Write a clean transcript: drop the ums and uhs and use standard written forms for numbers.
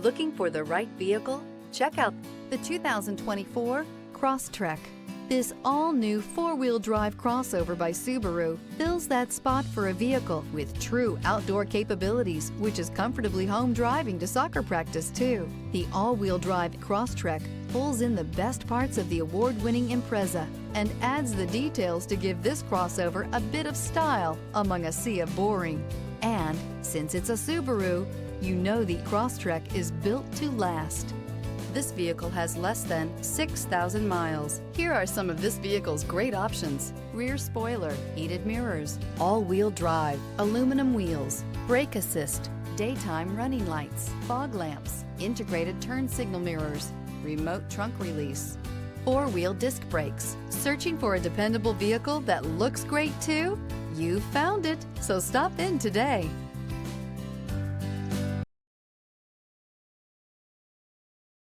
Looking for the right vehicle? Check out the 2024 Crosstrek. This all-new four-wheel drive crossover by Subaru fills that spot for a vehicle with true outdoor capabilities, which is comfortably home driving to soccer practice too. The all-wheel drive Crosstrek pulls in the best parts of the award-winning Impreza and adds the details to give this crossover a bit of style among a sea of boring. And since it's a Subaru, you know the Crosstrek is built to last. This vehicle has less than 6,000 miles. Here are some of this vehicle's great options: rear spoiler, heated mirrors, all-wheel drive, aluminum wheels, brake assist, daytime running lights, fog lamps, integrated turn signal mirrors, remote trunk release, four-wheel disc brakes. Searching for a dependable vehicle that looks great too? You found it, so stop in today.